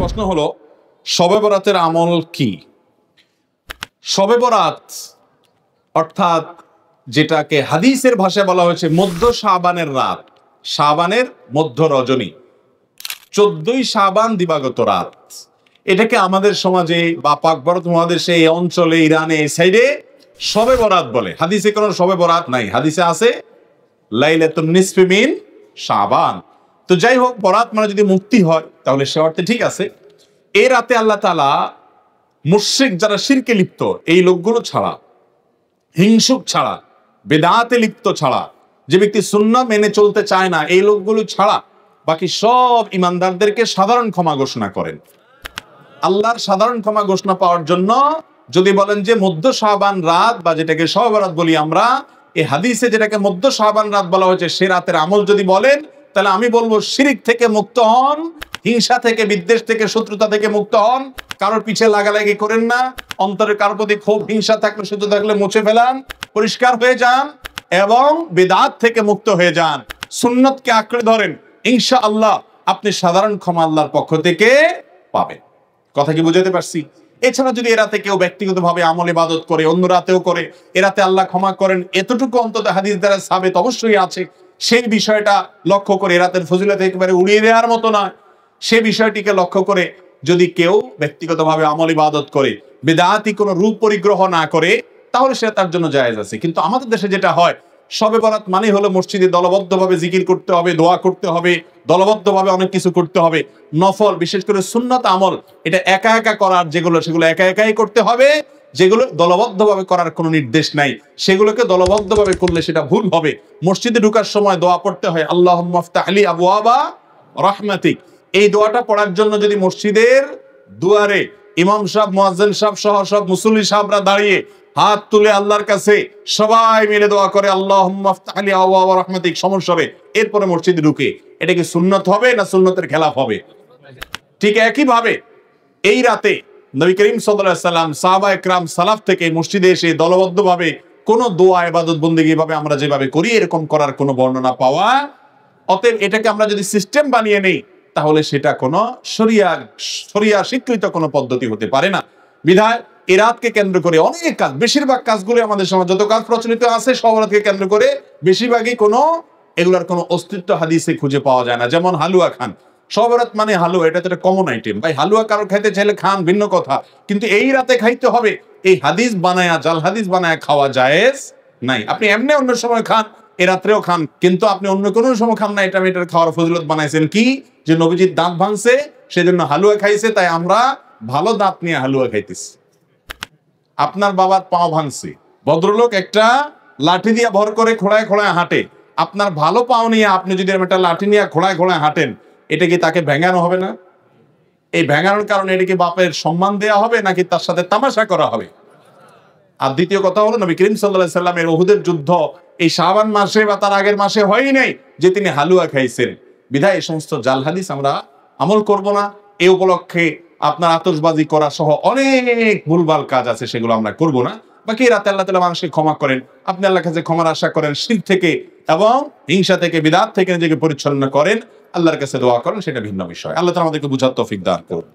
প্রশ্ন হলো শবে বরাতের আমল কি? শবে বরাত অর্থাৎ যেটাকে হাদিসের ভাষায় বলা হয়েছে মধ্য শাবানের রাত, শাবানের মধ্য রজনী, 14ই শাবান দিবাগত রাত। এটাকে আমাদের সমাজে বা পাক ভারত মহাদেশে এই অঞ্চলে, ইরানে, এই সাইডে শবে বরাত বলে। হাদিসে কোনো শবে বরাত নাই, হাদিসে আছে লাইলাতুন নিসফি মিন শাবান। তো যাই হোক, বরাত মানে যদি মুক্তি হয় তাহলে সে অর্থে ঠিক আছে। এই রাতে আল্লাহ তাআলা মুশরিক যারা শিরকে লিপ্ত এই লোকগুলো ছাড়া, হিংসুক ছাড়া, বেদাতে লিপ্ত ছাড়া, যে ব্যক্তি সুন্নাহ মেনে চলতে চায় না এই লোকগুলো ছাড়া বাকি সব ইমানদারদেরকে সাধারণ ক্ষমা ঘোষণা করেন। আল্লাহর সাধারণ ক্ষমা ঘোষণা পাওয়ার জন্য যদি বলেন যে মধ্য শাবান রাত বা যেটাকে শবে বরাত বলি আমরা, এই হাদিসে যেটাকে মধ্য শাবান রাত বলা হয়েছে সে রাতের আমল যদি বলেন তাহলে আমি বলবো শিরক থেকে মুক্ত হন, হিংসা থেকে, বিদ্বেষ থেকে, শত্রুতা থেকে মুক্ত হন, কারোর পিছে লাগালাগি করেন না, অন্তরে কারোর প্রতি ক্ষোভ হিংসা থাকলে, শত্রু থাকলে মুছে ফেলান, পরিষ্কার হয়ে যান এবং বিদআত থেকে মুক্ত হয়ে যান, সুন্নতকে আঁকড়ে ধরেন, ইনশাআল্লাহ আপনি সাধারণ ক্ষমা আল্লাহর পক্ষ থেকে পাবেন। কথা কি বুঝাতে পারছি? এছাড়া যদি এরাতে কেউ ব্যক্তিগতভাবে আমল ইবাদত করে, অন্য রাতেও করে, এরাতে আল্লাহ ক্ষমা করেন, এতটুকু অন্তত হাদিস দ্বারা সাবেত অবশ্যই আছে। সেই বিষয়টা লক্ষ্য করে, রাতের ফজিলত একেবারে উড়িয়ে দেওয়ার মতো নয়, সে বিষয়টিকে লক্ষ্য করে যদি কেউ ব্যক্তিগতভাবে আমল ইবাদত করে, বিদআতি কোনো রূপ পরিগ্রহ না করে, তাহলে সে তার জন্য জায়েজ আছে। কিন্তু আমাদের দেশে যেটা হয়, শবে বরাত মানে হলো মসজিদে দলবদ্ধভাবে জিকির করতে হবে, দোয়া করতে হবে, দলবদ্ধভাবে অনেক কিছু করতে হবে, নফল বিশেষ করে সুন্নাত আমল এটা একা একা করার যেগুলো সেগুলো একা একাই করতে হবে, যেগুলো দলবদ্ধভাবে করার কোনো নির্দেশ নাই সেগুলোকে দলবদ্ধভাবে করলে সেটা ভুল হবে। মসজিদে ঢোকার সময় দোয়া পড়তে হয় আল্লাহুম্মা ইফতাহ লি আবওয়াবা রাহমাতিক। এই দোয়াটা পড়ার জন্য যদি মসজিদের দুয়ারে ইমাম সাহেব, মুয়াজ্জিন সাহেব সহ সব মুসল্লি সাহেবরা দাঁড়িয়ে হাত তুলে আল্লাহর কাছে সবাই মিলে দোয়া করে আল্লাহুম্মা ইফতাহ লি আবওয়াবা রাহমাতিক সমস্বরে, এরপরে মসজিদে ঢুকে, এটা কি সুন্নত হবে না সুন্নতের খেলাফ হবে? ঠিক একই ভাবে এই রাতে নবী করিম সাল্লাল্লাহু আলাইহি সাল্লাম, সাহাবায়ে কেরাম, সালাফ থেকে মসজিদে এসে দলবদ্ধভাবে কোনো দোয়া ইবাদত বন্দেগী ভাবে আমরা যেভাবে করি এরকম করার কোনো বর্ণনা পাওয়া। অতএব এটাকে আমরা যদি সিস্টেম বানিয়ে নেই তাহলে সেটা কোনো শরিয়া স্বীকৃত কোনো পদ্ধতি হতে পারে না। বিধায় এই রাতকে কেন্দ্র করে অনেক কাজ, বেশিরভাগ কাজগুলো আমাদের সমাজ যত কাজ প্রচলিত আছে সব রাতকে কেন্দ্র করে বেশিরভাগই কোনো এগুলার কোনো অস্তিত্ব হাদিসে খুঁজে পাওয়া যায় না। যেমন হালুয়া খান, শবে বরাত মানে হালুয়া, এটা তো একটা কমন আইটেম। ভাই হালুয়া কারো খাইতে চাইলে খান, ভিন্ন কথা, কিন্তু এই রাতে খাইতে হবে এই হাদিস বানায়া, জাল হাদিস বানায়া খাওয়া জায়েজ নাই। আপনি এমনি অন্য সময় খান, এ রাত্রেও খান, কিন্তু আপনি অন্য কোনো সময় খান না। এটা এটার খাওয়ার ফজিলত বানাইছেন কি, যে নবীজির দাঁত ভাঙছে সেজন্য হালুয়া খাইছে, তাই আমরা ভালো দাঁত নিয়ে হালুয়া খাইতেছি। আপনার বাবার পাও ভাঙছে, ভদ্রলোক একটা লাঠি দিয়ে ভর করে খোঁড়ায় খোঁড়ায় হাঁটে, আপনার ভালো পাও নিয়ে আপনি যদি একটা লাঠি নিয়ে খোঁড়ায় খোঁড়ায় হাঁটেন, এটা কি তাকে ভেঙানো হবে না? এই ভেঙানোর কারণে এটা কি বাপের সম্মান দেয়া হবে নাকি তার সাথে তামাশা করা হবে? আর দ্বিতীয় কথা হলো, নবী করিম সাল্লাল্লাহু আলাইহি সাল্লামের উহুদের যুদ্ধ এই শাবান মাসে বা তার আগের মাসে হয়ই নাই যে তিনি হালুয়া খাইছেন। বিধায় এই সমস্ত জাল হাদিস আমরা আমল করব না। এই উপলক্ষে আপনার আতশবাজি করা সহ অনেক ভুলভাল কাজ আছে, সেগুলো আমরা করব না। বাকি রাতে আল্লাহ তাআলা মানুষকে ক্ষমা করেন, আপনি আল্লাহর কাছে ক্ষমার আশা করেন, শিরক থেকে এবং হিংসা থেকে, বিদআত থেকে নিজেকে পরিচ্ছন্ন করেন, আল্লাহর কাছে দোয়া করেন, সেটা ভিন্ন বিষয়। আল্লাহ তাআলা আমাদেরকে বুঝার তৌফিক দান করুন।